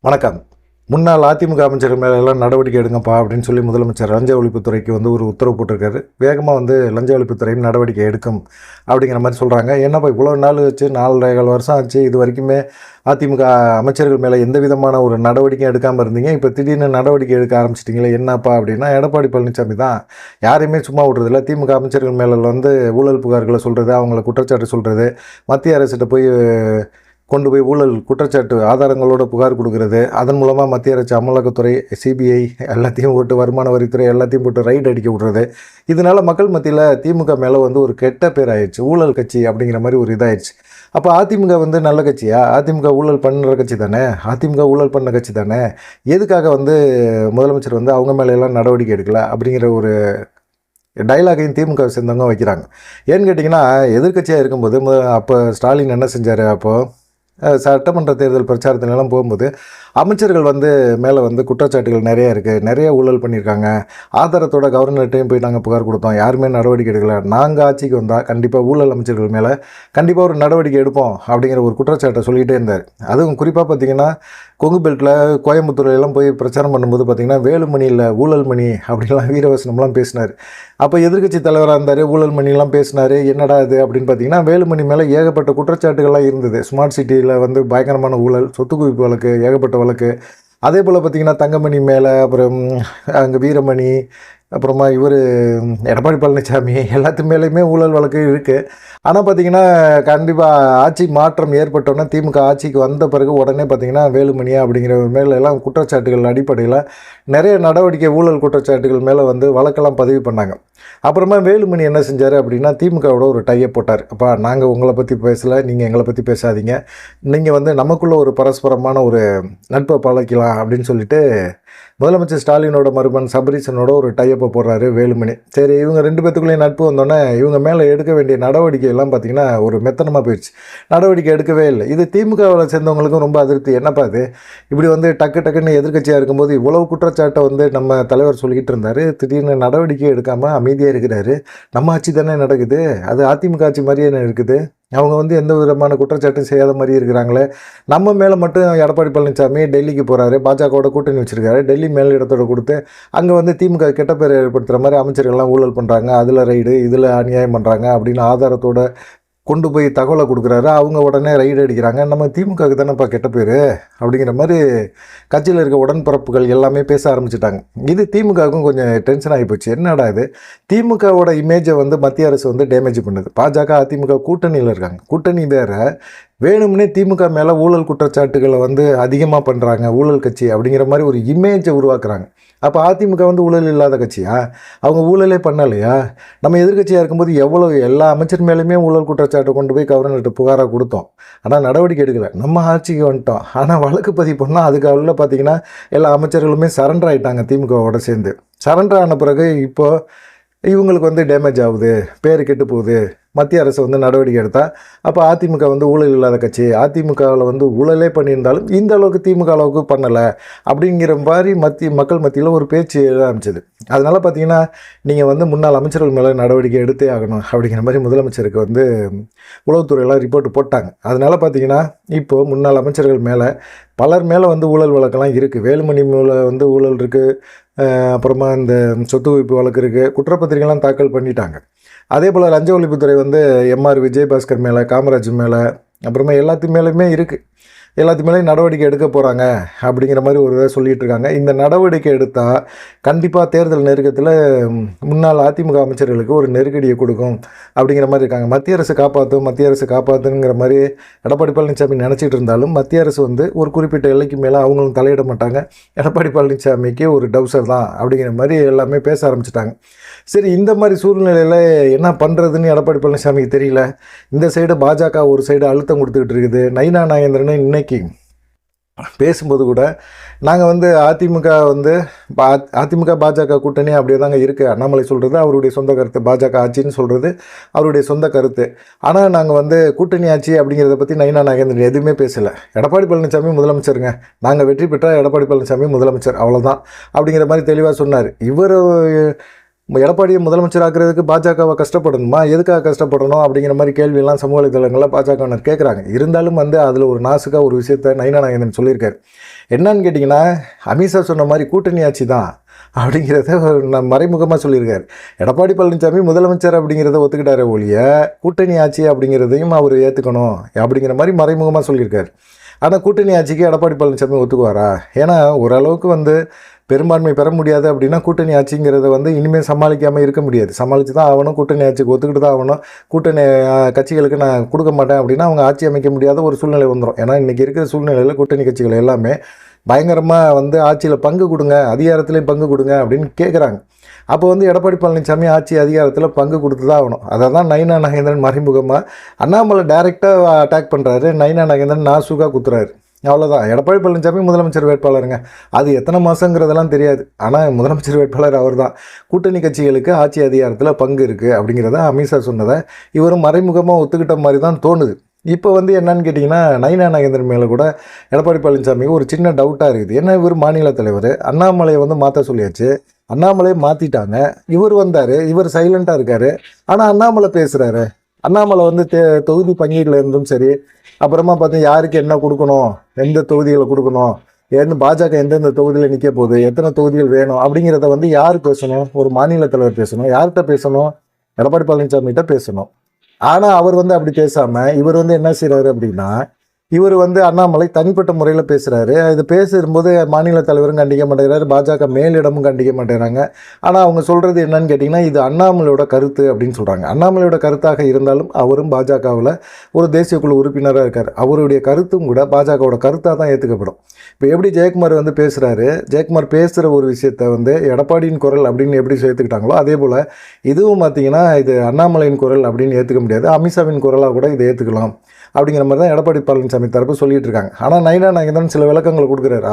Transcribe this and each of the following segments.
வணக்கம். முன்னாள் அதிமுக அமைச்சர்கள் மேல எல்லாம் நடவடிக்கை எடுங்கப்பா அப்படின்னு சொல்லி முதலமைச்சர் லஞ்ச ஒழிப்புத்துறைக்கு ஒரு உத்தரவு போட்டிருக்காரு. வேகமாக லஞ்ச ஒழிப்புத்துறையும் நடவடிக்கை எடுக்கும் அப்படிங்கிற மாதிரி சொல்கிறாங்க. என்னப்பா இவ்வளோ நாள் ஆச்சு, 4.25 வருஷம் ஆச்சு, இது வரைக்குமே அதிமுக அமைச்சர்கள் மேலே எந்த விதமான ஒரு நடவடிக்கையும் எடுக்காமல் இருந்தீங்க. இப்போ திடீர்னு நடவடிக்கை எடுக்க ஆரம்பிச்சிட்டிங்களே என்னப்பா அப்படின்னா, எடப்பாடி பழனிசாமி தான் யாரையுமே சும்மா விடுறதில்ல. திமுக அமைச்சர்கள் மேலே ஊழல் புகார்களை சொல்கிறது, அவங்கள குற்றச்சாட்டு சொல்கிறது, மத்திய அரசிட்ட கொண்டு போய் ஊழல் குற்றச்சாட்டு ஆதாரங்களோட புகார் கொடுக்கறது, அதன் மூலமாக மத்திய அரசு அமலாக்கத்துறை, சிபிஐ எல்லாத்தையும் போட்டு, வருமான வரித்துறை எல்லாத்தையும் போட்டு ரைடு அடிக்க விட்றது. இதனால் மக்கள் மத்தியில் திமுக மேலே ஒரு கெட்ட பேர் ஆயிடுச்சு. ஊழல் கட்சி அப்படிங்கிற மாதிரி ஒரு இதாகிடுச்சு. அப்போ அதிமுக நல்ல கட்சியா? அதிமுக ஊழல் பண்ணுற கட்சி தானே, அதிமுக ஊழல் பண்ண கட்சி தானே. எதுக்காக முதலமைச்சர் அவங்க மேலே நடவடிக்கை எடுக்கல அப்படிங்கிற ஒரு டைலாகையும் திமுக சேர்ந்தவங்க வைக்கிறாங்க. ஏன்னு கேட்டிங்கன்னா, எதிர்கட்சியாக இருக்கும்போது அப்போ ஸ்டாலின் என்ன செஞ்சார்? அப்போது சட்டமன்ற தேர்தல் பிரச்சாரத்திலலாம் போகும்போது அமைச்சர்கள் மேலே குற்றச்சாட்டுகள் நிறைய இருக்குது, நிறைய ஊழல் பண்ணியிருக்காங்க, ஆதாரத்தோட கவர்னர்கிட்டையும் போய் நாங்கள் புகார் கொடுத்தோம், யாருமே நடவடிக்கை எடுக்கல, நாங்கள் ஆட்சிக்கு வந்தால் கண்டிப்பாக ஊழல் அமைச்சர்கள் மேலே கண்டிப்பாக ஒரு நடவடிக்கை எடுப்போம் அப்படிங்கிற ஒரு குற்றச்சாட்டை சொல்லிகிட்டே இருந்தார். அதுவும் குறிப்பாக பார்த்திங்கன்னா, கொங்கு பெல்ட்டில் கோயம்புத்தூர்லாம் போய் பிரச்சாரம் பண்ணும்போது பார்த்திங்கன்னா, வேலுமணியில் ஊழல் மணி அப்படின்லாம் வீரவசனம்லாம் பேசினார். அப்போ எதிர்கட்சி தலைவராக இருந்தார், ஊழல் மணிலாம் பேசினார். என்னடா இது அப்படின்னு பார்த்திங்கன்னா, வேலுமணி மேலே ஏகப்பட்ட குற்றச்சாட்டுகள்லாம் இருந்தது. ஸ்மார்ட் சிட்டியில் பயங்கரமான ஊழல், சொத்து குவிப்பு வழக்கு, ஏகப்பட்ட வழக்கு. அதே போல் பார்த்திங்கன்னா, தங்கமணி மேலே, அப்புறம் அங்கே வீரமணி, அப்புறமா எடப்பாடி பழனிசாமி எல்லாத்து மேலேயுமே ஊழல் வழக்கு இருக்குது. ஆனால் பார்த்திங்கன்னா, கண்டிப்பாக ஆட்சி மாற்றம் ஏற்பட்டோன்னே திமுக ஆட்சிக்கு வந்த பிறகு உடனே பார்த்திங்கன்னா, வேலுமணியா அப்படிங்கிற மேலெல்லாம் குற்றச்சாட்டுகள் அடிப்படையில் நிறைய நடவடிக்கை, ஊழல் குற்றச்சாட்டுகள் மேலே வழக்கெல்லாம் பதிவு பண்ணாங்க. அப்புறமா வேலுமணி என்ன செஞ்சார் அப்படின்னா, திமுகவோட ஒரு டையப் போட்டார். அப்பா, நாங்கள் உங்களை பற்றி பேசலை, நீங்கள் எங்களை பற்றி பேசாதீங்க, நீங்கள் நமக்குள்ளே ஒரு பரஸ்பரமான ஒரு நட்பை பழக்கலாம் அப்படின்னு சொல்லிட்டு முதலமைச்சர் ஸ்டாலினோட மருமகன் சபரீசனோட ஒரு டையப்பை போடுறாரு வேலுமணி. சரி, இவங்க 2 பேத்துக்குள்ளேயும் நட்பு வந்தோடனே இவங்க மேலே எடுக்க வேண்டிய நடவடிக்கையெல்லாம் பார்த்திங்கன்னா ஒரு மெத்தனமாக போயிடுச்சு. நடவடிக்கை எடுக்கவே இல்லை. இது திமுகவில் சேர்ந்தவங்களுக்கும் ரொம்ப அதிருப்தி. என்னப்பா இது இப்படி டக்குன்னு எதிர்கட்சியாக இருக்கும்போது இவ்வளவு குற்றச்சாட்டை நம்ம தலைவர் சொல்லிக்கிட்டு இருந்தார், திடீர்னு நடவடிக்கை எடுக்காமல் அமைதியாக இருக்கிறாரு. நம்ம ஆட்சி தானே நடக்குது, அது அதிமுக ஆட்சி மாதிரியே இருக்குது. அவங்க எந்த விதமான குற்றச்சாட்டும் செய்யாத மாதிரி இருக்கிறாங்களே. நம்ம மேலே மட்டும் எடப்பாடி பழனிசாமி டெல்லிக்கு போகிறாரு, பாஜகவோட கூட்டணி வச்சுருக்காரு, டெல்லி மேலிடத்தோடு கொடுத்து அங்கே திமுக கெட்ட பேர் ஏற்படுத்துகிற மாதிரி அமைச்சர்கள்லாம் ஊழல் பண்ணுறாங்க, அதில் ரைடு, இதில் அநியாயம் பண்ணுறாங்க அப்படின்னு ஆதாரத்தோடு கொண்டு போய் தகவலை கொடுக்குறாரு. அவங்க உடனே ரைடு அடிக்கிறாங்க. நம்ம திமுகவுக்கு தானேப்பா கெட்ட பேர் அப்படிங்கிற மாதிரி கட்சியில் இருக்க உடன்பிறப்புகள் எல்லாமே பேச ஆரம்பிச்சிட்டாங்க. இது திமுகவுக்கும் கொஞ்சம் டென்ஷன் ஆகி போச்சு. என்னடா இது, திமுகவோட இமேஜை மத்திய அரசு டேமேஜ் பண்ணுது. பாஜக அதிமுக கூட்டணியில் இருக்காங்க, கூட்டணி வேறு, வேணும்னே திமுக மேலே ஊழல் குற்றச்சாட்டுகளை அதிகமாக பண்ணுறாங்க, ஊழல் கட்சி அப்படிங்கிற மாதிரி ஒரு இமேஜை உருவாக்குறாங்க. அப்போ அதிமுக ஊழல் இல்லாத கட்சியா? அவங்க ஊழலே பண்ணலையா? நம்ம எதிர்கட்சியாக இருக்கும்போது எவ்வளோ எல்லா அமைச்சர் மேலேயுமே ஊழல் குற்றச்சாட்டை கொண்டு போய் கவர்னர்கிட்ட புகாராக கொடுத்தோம், ஆனால் நடவடிக்கை எடுக்கலை. நம்ம ஆட்சிக்கு வந்துட்டோம், ஆனால் வழக்கு பதிவு பண்ணால் அதுக்கு அவ்வளோ பார்த்திங்கன்னா எல்லா அமைச்சர்களுமே சரண்டர் ஆகிட்டாங்க. திமுகவோட சேர்ந்து சரண்டர் ஆன பிறகு இப்போது இவங்களுக்கு டேமேஜ் ஆகுது, பேர் கெட்டு போகுது. மத்திய அரசு நடவடிக்கை எடுத்தால் அப்போ அதிமுக ஊழல் இல்லாத கட்சி, அதிமுகவில் ஊழலே பண்ணியிருந்தாலும் இந்த அளவுக்கு திமுக அளவுக்கு பண்ணலை அப்படிங்கிற மாதிரி மக்கள் மத்தியில் ஒரு பேச்சு ஆரம்பிச்சது. அதனால் பார்த்திங்கன்னா, நீங்கள் முன்னாள் அமைச்சர்கள் மேலே நடவடிக்கை எடுத்தே ஆகணும் அப்படிங்கிற மாதிரி முதலமைச்சருக்கு உளவுத்துறையெல்லாம் ரிப்போர்ட் போட்டாங்க. அதனால் பார்த்திங்கன்னா, இப்போது முன்னாள் அமைச்சர்கள் மேலே பலர் மேலே ஊழல் வழக்கெல்லாம் இருக்குது. வேலுமணி மேலே ஊழல் இருக்குது, அப்புறமா இந்த சொத்து குவிப்பு வழக்கு இருக்குது, குற்றப்பத்திரிகைலாம் தாக்கல் பண்ணிட்டாங்க. அதே போல் லஞ்ச ஒழிப்புத்துறை எம்ஆர் விஜயபாஸ்கர் மேலே, காமராஜ் மேலே, அப்புறமா எல்லாத்து மேலேயுமே இருக்குது. எல்லாத்து மேலேயும் நடவடிக்கை எடுக்க போகிறாங்க அப்படிங்கிற மாதிரி ஒரு இதை சொல்லிகிட்டு இருக்காங்க. இந்த நடவடிக்கை எடுத்தால் கண்டிப்பாக தேர்தல் நெருக்கத்தில் முன்னாள் அதிமுக அமைச்சர்களுக்கு ஒரு நெருக்கடியை கொடுக்கும் அப்படிங்கிற மாதிரி இருக்காங்க. மத்திய அரசு காப்பாற்றுங்கிற மாதிரி எடப்பாடி பழனிசாமி நினச்சிட்டு இருந்தாலும், மத்திய அரசு ஒரு குறிப்பிட்ட எல்லைக்கு மேலே அவங்களும் தலையிட மாட்டாங்க. எடப்பாடி பழனிசாமிக்கு ஒரு டவுசர் தான் அப்படிங்கிற மாதிரி எல்லாமே பேச ஆரம்பிச்சிட்டாங்க. சரி, இந்த மாதிரி சூழ்நிலையில் என்ன பண்ணுறதுன்னு எடப்பாடி பழனிசாமிக்கு தெரியல. இந்த சைடு பாஜக ஒரு சைடு அழுத்தம் கொடுத்துக்கிட்டு இருக்குது. நயினா நாகேந்திரன் இன்னைக்கு பேசும்போது கூட, நாங்கள் அதிமுக பாஜக கூட்டணி அப்படியே தாங்க இருக்குது. அண்ணாமலை சொல்கிறது அவருடைய சொந்த கருத்து, பாஜக ஆட்சின்னு சொல்கிறது அவருடைய சொந்த கருத்து. ஆனால் நாங்கள் கூட்டணி ஆட்சி அப்படிங்கிறத பற்றி நயினா நாகேந்திரன் எதுவுமே பேசலை. எடப்பாடி பழனிசாமி முதலமைச்சருங்க, நாங்கள் வெற்றி பெற்றால் எடப்பாடி பழனிசாமி முதலமைச்சர், அவ்வளோதான் அப்படிங்கிற மாதிரி தெளிவாக சொன்னார். எடப்பாடியை முதலமைச்சர் ஆக்குறதுக்கு பாஜகவை கஷ்டப்படணுமா, எதுக்காக கஷ்டப்படணும் அப்படிங்கிற மாதிரி கேள்வியெல்லாம் சமூக வலைதளங்களில் பாஜகவினர் கேட்குறாங்க. இருந்தாலும் வந்து அதில் ஒரு நாசுக்காக ஒரு விஷயத்த நயினா நாகேந்திரன் சொல்லியிருக்காரு. என்னன்னு கேட்டிங்கன்னா, அமித்ஷா சொன்ன மாதிரி கூட்டணி ஆட்சி தான் அப்படிங்கிறத மறைமுகமாக சொல்லியிருக்காரு. எடப்பாடி பழனிசாமி முதலமைச்சர் அப்படிங்கிறத ஒத்துக்கிட்டாரே ஒழிய கூட்டணி ஆட்சி அப்படிங்கிறதையும் அவர் ஏற்றுக்கணும் அப்படிங்கிற மாதிரி மறைமுகமாக சொல்லியிருக்காரு. ஆனால் கூட்டணி ஆட்சிக்கு எடப்பாடி பழனிசாமி ஒத்துக்குவாரா? ஏன்னா ஓரளவுக்கு வந்து பெரும்பான்மை பெற முடியாது அப்படின்னா கூட்டணி ஆட்சிங்கிறத வந்து இனிமேல் சமாளிக்காமல் இருக்க முடியாது. சமாளித்து தான் ஆகணும், கூட்டணி ஆட்சிக்கு ஒத்துக்கிட்டு தான் ஆகணும். கூட்டணி கட்சிகளுக்கு நான் கொடுக்க மாட்டேன் அப்படின்னா அவங்க ஆட்சி அமைக்க முடியாத ஒரு சூழ்நிலை வந்துடும். ஏன்னா இன்றைக்கி இருக்கிற சூழ்நிலையில் கூட்டணி கட்சிகள் எல்லாமே பயங்கரமாக வந்து ஆட்சியில் பங்கு கொடுங்க, அதிகாரத்துலேயும் பங்கு கொடுங்க அப்படின்னு கேட்குறாங்க. அப்போ வந்து எடப்பாடி பழனிசாமி ஆட்சி அதிகாரத்தில் பங்கு கொடுத்து தான் ஆகணும். அதை தான் நயினா நாகேந்திரன் மறைமுகமாக அண்ணாமலை டைரெக்டாக அட்டாக் பண்ணுறாரு, நயினா நாகேந்திரன் நாசுக்காக குத்துறாரு. அவ்வளோதான். எடப்பாடி பழனிசாமி முதலமைச்சர் வேட்பாளருங்க. அது எத்தனை மாதங்கிறதெல்லாம் தெரியாது, ஆனால் முதலமைச்சர் வேட்பாளர் அவர் தான். கூட்டணி கட்சிகளுக்கு ஆட்சி அதிகாரத்தில் பங்கு இருக்குது அப்படிங்கிறத அமித்ஷா சொன்னதை இவரும் மறைமுகமாக ஒத்துக்கிட்ட மாதிரி தான் தோணுது. இப்போ வந்து என்னன்னு கேட்டிங்கன்னா, நயினா நாகேந்திரன் மேலே கூட எடப்பாடி பழனிசாமிக்கு ஒரு சின்ன டவுட்டாக இருக்குது. ஏன்னா இவர் மாநில தலைவர், அண்ணாமலையை வந்து மாற்ற சொல்லியாச்சு, அண்ணாமலையை மாற்றிட்டாங்க, இவர் வந்தார், இவர் சைலண்ட்டாக இருக்கார். ஆனால் அண்ணாமலை பேசுகிறாரு. அண்ணாமலை வந்து தொகுதி பங்கீட்டில் இருந்தும் சரி, அப்புறமா பார்த்து யாருக்கு என்ன கொடுக்கணும், எந்த தொகுதிகளை கொடுக்கணும், பாஜக எந்தெந்த தொகுதியில் நிற்க போகுது, எத்தனை தொகுதிகள் வேணும் அப்படிங்கிறத வந்து யார் பேசணும்? ஒரு மாநில தலைவர் பேசணும். யார்கிட்ட பேசணும்? எடப்பாடி பழனிசாமிகிட்ட பேசணும். ஆனால் அவர் வந்து அப்படி பேசாமல் இவர் வந்து என்ன செய்கிறாரு அப்படின்னா, இவர் வந்து அண்ணாமலை தனிப்பட்ட முறையில் பேசுகிறாரு. இது பேசும்போது மாநில தலைவரும் கண்டிக்க மாட்டேங்கிறாரு, பாஜக மேலிடமும் கண்டிக்க மாட்டேங்கிறாங்க. ஆனால் அவங்க சொல்கிறது என்னன்னு கேட்டிங்கன்னா, இது அண்ணாமலையோட கருத்து அப்படின்னு சொல்கிறாங்க. அண்ணாமலையோட கருத்தாக இருந்தாலும் அவரும் பாஜகவில் ஒரு தேசிய குழு உறுப்பினராக இருக்கார். அவருடைய கருத்தும் கூட பாஜகவோட கருத்தாக தான் ஏற்றுக்கப்படும். இப்போ எப்படி ஜெயக்குமார் வந்து பேசுகிறாரு, ஜெயக்குமார் பேசுகிற ஒரு விஷயத்தை வந்து எடப்பாடியின் குரல் அப்படின்னு எப்படி ஏற்றுக்கிட்டாங்களோ அதே போல் இதுவும் பார்த்திங்கன்னா இது அண்ணாமலையின் குரல் அப்படின்னு ஏற்றுக்க முடியாது, அமித்ஷாவின் குரலாக கூட இதை ஏற்றுக்கலாம் அப்படிங்கிற மாதிரி தான் எடப்பாடி பழனிசாமி தரப்பு சொல்லிட்டு இருக்காங்க. ஆனால் நயினா நாகேந்திரன் சில விளக்கங்கள் கொடுக்குறாரு.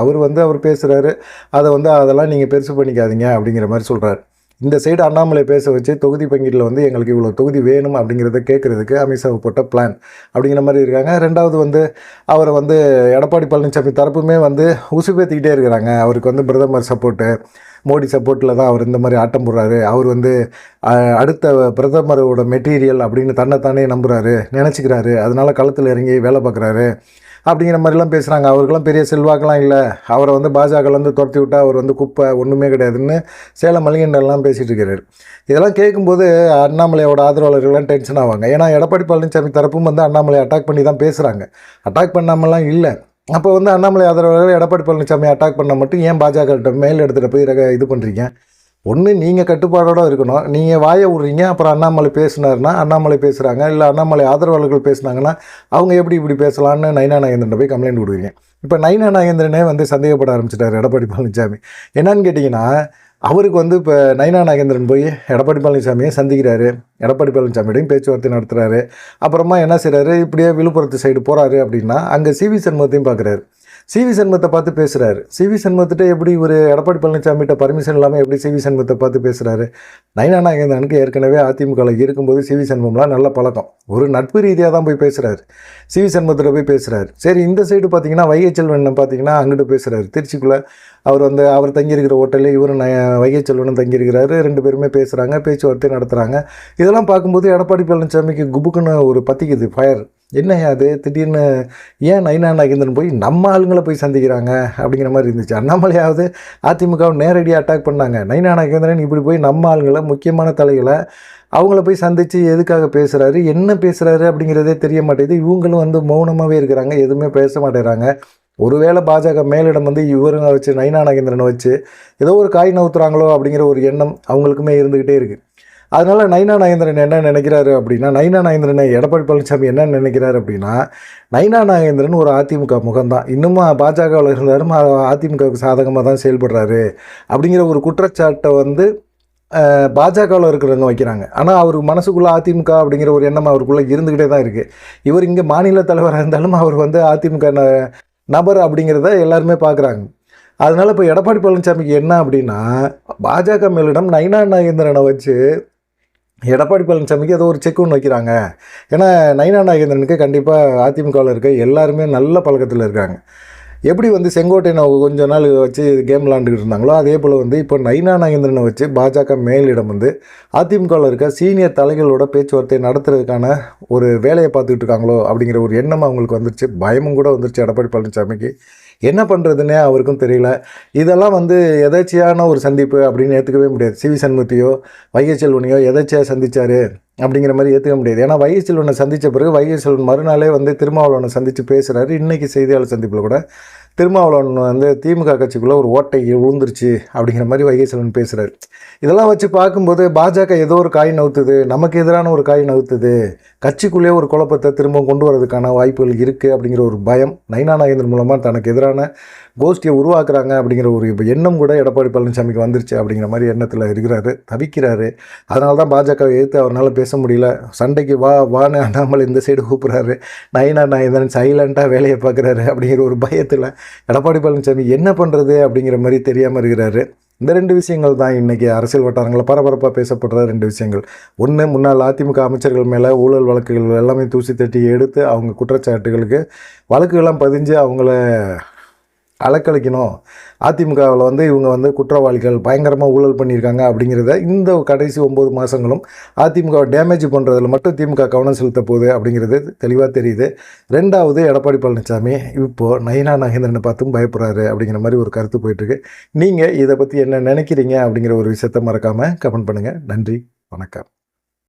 அவர் பேசுகிறாரு, அதை வந்து அதெல்லாம் நீங்கள் பெருசு பண்ணிக்காதீங்க அப்படிங்கிற மாதிரி சொல்கிறார். இந்த சைடு அண்ணாமலை பேச வச்சு தொகுதி பங்கீட்டில் வந்து எங்களுக்கு இவ்வளோ தொகுதி வேணும் அப்படிங்கிறத கேட்குறதுக்கு அமித்ஷா போட்ட பிளான் அப்படிங்கிற மாதிரி இருக்காங்க. ரெண்டாவது வந்து அவரை வந்து எடப்பாடி பழனிசாமி தரப்புமே வந்து உசுப்பேற்றிக்கிட்டே இருக்கிறாங்க. அவருக்கு வந்து பிரதமர் சப்போர்ட்டு, மோடி சப்போர்ட்டில் தான் அவர் இந்த மாதிரி ஆட்டம் போடுறாரு, அவர் வந்து அடுத்த பிரதமரோட மெட்டீரியல் அப்படின்னு தன்னைத்தானே நம்புகிறாரு, நினச்சிக்கிறாரு, அதனால களத்தில் இறங்கி வேலை பார்க்குறாரு அப்படிங்கிற மாதிரிலாம் பேசுகிறாங்க. அவருக்கெல்லாம் பெரிய செல்வாக்கெல்லாம் இல்லை, அவரை வந்து பாஜகலேருந்து துரத்தி விட்டால் அவர் வந்து குப்பை ஒன்றுமே கிடையாதுன்னு சேலம் மளிகண்டெல்லாம் பேசிகிட்டு இருக்கிறார். இதெல்லாம் கேட்கும்போது அண்ணாமலையோட ஆதரவாளர்கள்லாம் டென்ஷன் ஆவாங்க. ஏன்னா எடப்பாடி பழனிசாமி தரப்பும் வந்து அண்ணாமலை அட்டாக் பண்ணி தான் பேசுகிறாங்க, அட்டாக் பண்ணாமலாம் இல்லை. அப்போ வந்து அண்ணாமலை ஆதரவாளர்கள் எடப்பாடி பழனிசாமி அட்டாக் பண்ண மட்டும் ஏன் பாஜக மேல் எடுத்துகிட்டு போய் இது பண்ணுறீங்க? ஒன்று நீங்கள் கட்டுப்பாடோடு இருக்கணும். நீங்கள் வாயை விட்றீங்க, அப்புறம் அண்ணாமலை பேசுனாருன்னா அண்ணாமலை பேசுகிறாங்க, இல்லை அண்ணாமலை ஆதரவாளர்கள் பேசுனாங்கன்னா அவங்க எப்படி இப்படி பேசலான்னு நயினா நாகேந்திரன் போய் கம்ப்ளைண்ட் கொடுக்குறீங்க. இப்போ நயினா நாகேந்திரனே வந்து சந்தேகப்பட ஆரம்பிச்சிட்டார் எடப்பாடி பழனிசாமி. என்னன்னு கேட்டிங்கன்னா, அவருக்கு வந்து இப்போ நயினா நாகேந்திரன் போய் எடப்பாடி பழனிசாமியை சந்திக்கிறாரு, எடப்பாடி பழனிசாமியோடையும் பேச்சுவார்த்தை நடத்துகிறாரு. அப்புறமா என்ன செய்கிறாரு, இப்படியே விழுப்புரத்து சைடு போகிறாரு அப்படின்னா அங்கே சிவி சண்முகத்தையும் பார்க்குறாரு. சிவி சண்முகத்தை பார்த்து பேசுகிறாரு. சிவி சண்முகத்திட்ட எப்படி ஒரு எடப்பாடி பழனிசாமிகிட்ட பர்மிஷன் இல்லாமல் எப்படி சிவி சண்முகத்தை பார்த்து பேசுகிறாரு? நயினா நாகேந்திரனுக்கு ஏற்கனவே அதிமுகவில் இருக்கும்போது சிவி சண்முகம்லாம் நல்ல பழக்கம், ஒரு நட்பு ரீதியாக தான் போய் பேசுகிறாரு. சிவி சண்முகத்தில் போய் பேசுகிறாரு. சரி, இந்த சைடு பார்த்தீங்கன்னா வைகை செல்வன் பார்த்தீங்கன்னா அங்கிட்டு பேசுகிறாரு. திருச்சிக்குள்ளே அவர் வந்து அவர் தங்கியிருக்கிற ஹோட்டலில் இவரும் வைகை செல்வனும் தங்கியிருக்கிறாரு. 2 பேருமே பேசுகிறாங்க, பேச்சுவார்த்தை நடத்துகிறாங்க. இதெல்லாம் பார்க்கும்போது எடப்பாடி பழனிசாமிக்கு குபுக்குன்னு ஒரு பற்றிக்குது ஃபயர். என்னையா அது திடீர்னு ஏன் நயினா நாகேந்திரன் போய் நம்ம ஆளுங்களை போய் சந்திக்கிறாங்க அப்படிங்கிற மாதிரி இருந்துச்சு. அண்ணாமலையாவது அதிமுகவை நேரடியாக அட்டாக் பண்ணாங்க, நயினா நாகேந்திரன் இப்படி போய் நம்ம ஆளுங்களை முக்கியமான தலைகளை அவங்கள போய் சந்தித்து எதுக்காக பேசுகிறாரு, என்ன பேசுகிறாரு அப்படிங்கிறதே தெரிய மாட்டேங்குது. இவங்களும் வந்து மௌனமாகவே இருக்கிறாங்க, எதுவுமே பேச மாட்டேறாங்க. ஒருவேளை பாஜக மேலிடம் வந்து இவருங்க வச்சு நயினா நாகேந்திரனை வச்சு ஏதோ ஒரு காய் நவுத்துறாங்களோ அப்படிங்கிற ஒரு எண்ணம் அவங்களுக்குமே இருந்துக்கிட்டே இருக்குது. அதனால் நயினா நாகேந்திரன் என்ன நினைக்கிறாரு அப்படின்னா, நயினா நாகேந்திரனை எடப்பாடி பழனிசாமி என்ன நினைக்கிறாரு அப்படின்னா, நயினா நாகேந்திரன் ஒரு அதிமுக முகம்தான், இன்னமும் பாஜகவில் இருந்தாலும் அதிமுகவுக்கு சாதகமாக தான் செயல்படுறாரு அப்படிங்கிற ஒரு குற்றச்சாட்டை வந்து பாஜகவில் இருக்கிறவங்க வைக்கிறாங்க. ஆனால் அவருக்கு மனசுக்குள்ளே அதிமுக அப்படிங்கிற ஒரு எண்ணம் அவருக்குள்ளே இருந்துக்கிட்டே தான் இருக்குது. இவர் இங்கே மாநில தலைவராக இருந்தாலும் அவர் வந்து அதிமுக நபர் அப்படிங்கிறத எல்லாருமே பார்க்குறாங்க. அதனால் இப்போ எடப்பாடி பழனிசாமிக்கு என்ன அப்படின்னா, பாஜக மேலிடம் நயினா நாகேந்திரனை வச்சு எடப்பாடி பழனிசாமிக்கு ஏதோ ஒரு செக் ஒன்று வைக்கிறாங்க. ஏன்னா நயினா நாகேந்திரனுக்கு கண்டிப்பாக அதிமுகவில் இருக்க எல்லாருமே நல்ல பழக்கத்தில் இருக்காங்க. எப்படி வந்து செங்கோட்டையனை கொஞ்ச நாள் வச்சு கேம் விளாண்டுக்கிட்டு இருந்தாங்களோ அதே போல் வந்து இப்போ நயினா நாகேந்திரனை வச்சு பாஜக மேலிடம் வந்து அதிமுகவில் இருக்க சீனியர் தலைகளோட பேச்சுவார்த்தை நடத்துறதுக்கான ஒரு வேலையை பார்த்துக்கிட்டு இருக்காங்களோ அப்படிங்கிற ஒரு எண்ணம் அவங்களுக்கு வந்துருச்சு. பயமும் கூட வந்துருச்சு எடப்பாடி பழனிசாமிக்கு. என்ன பண்ணுறதுன்னே அவருக்கும் தெரியல. இதெல்லாம் வந்து எதேச்சியான ஒரு சந்திப்பு அப்படின்னு ஏற்றுக்கவே முடியாது. சிவி சண்முகத்தையோ வைகை செல்வனையோ எதேச்சியாக சந்தித்தார் அப்படிங்கிற மாதிரி ஏற்றுக்க முடியாது. ஏன்னா வைகை செல்வனை சந்தித்த பிறகு வைகை செல்வன் மறுநாளே வந்து திருமாவளவனை சந்தித்து பேசுகிறாரு. இன்றைக்கி செய்தியாளர் சந்திப்பில் கூட திருமாவளவன் வந்து திமுக கட்சிக்குள்ளே ஒரு ஓட்டை விழுந்துருச்சு அப்படிங்கிற மாதிரி வைகை செல்வன் பேசுகிறாரு. இதெல்லாம் வச்சு பார்க்கும்போது பாஜக ஏதோ ஒரு காய் நவுத்துது, நமக்கு எதிரான ஒரு காய் நவுத்துது, கட்சிக்குள்ளேயே ஒரு குழப்பத்தை திரும்ப கொண்டு வரதுக்கான வாய்ப்புகள் இருக்குது அப்படிங்கிற ஒரு பயம் நயினா நாகேந்திரன் மூலமாக தனக்கு எதிரான கோஷ்டியை உருவாக்குறாங்க அப்படிங்கிற ஒரு எண்ணம் கூட எடப்பாடி பழனிசாமிக்கு வந்துருச்சு அப்படிங்கிற மாதிரி எண்ணத்தில் இருக்கிறாரு, தவிக்கிறாரு. அதனால தான் பாஜகவை எதிர்த்து அவரால் பேச முடியல. சண்டைக்கு வான்னு அண்ணாமலை இந்த சைடு கூப்பிட்றாரு, நயினா நாகேந்திரன் சைலண்ட்டாக வேலையை பார்க்குறாரு அப்படிங்கிற ஒரு பயத்தில் எடப்பாடி பழனிசாமி என்ன பண்ணுறது அப்படிங்கிற மாதிரி தெரியாமல் இருக்கிறாரு. இந்த 2 விஷயங்கள் தான் இன்றைக்கி அரசியல் வட்டாரங்களில் பரபரப்பாக பேசப்படுற 2 விஷயங்கள். ஒன்று, முன்னாள் அதிமுக அமைச்சர்கள் மேலே ஊழல் வழக்குகள் எல்லாமே தூசி தட்டி எடுத்து அவங்க குற்றச்சாட்டுகளுக்கு வழக்குகள்லாம் பதிஞ்சு அவங்கள அலக்களிக்கணும். அதிமுகவில் வந்து இவங்க வந்து குற்றவாளிகள் பயங்கரமாக ஊழல் பண்ணியிருக்காங்க அப்படிங்கிறத இந்த கடைசி 9 மாதங்களும் அதிமுகவை டேமேஜ் பண்ணுறதுல மட்டும் திமுக கவனம் செலுத்த போகுது அப்படிங்கிறது தெளிவாக தெரியுது. 2வது, எடப்பாடி பழனிசாமி இப்போது நயினா நாகேந்திரனை பார்த்தும் பயப்படுறாரு அப்படிங்கிற மாதிரி ஒரு கருத்து போயிட்டுருக்கு. நீங்கள் இதை பற்றி என்ன நினைக்கிறீங்க அப்படிங்கிற ஒரு விஷயத்தை மறக்காமல் கமெண்ட் பண்ணுங்கள். நன்றி, வணக்கம்.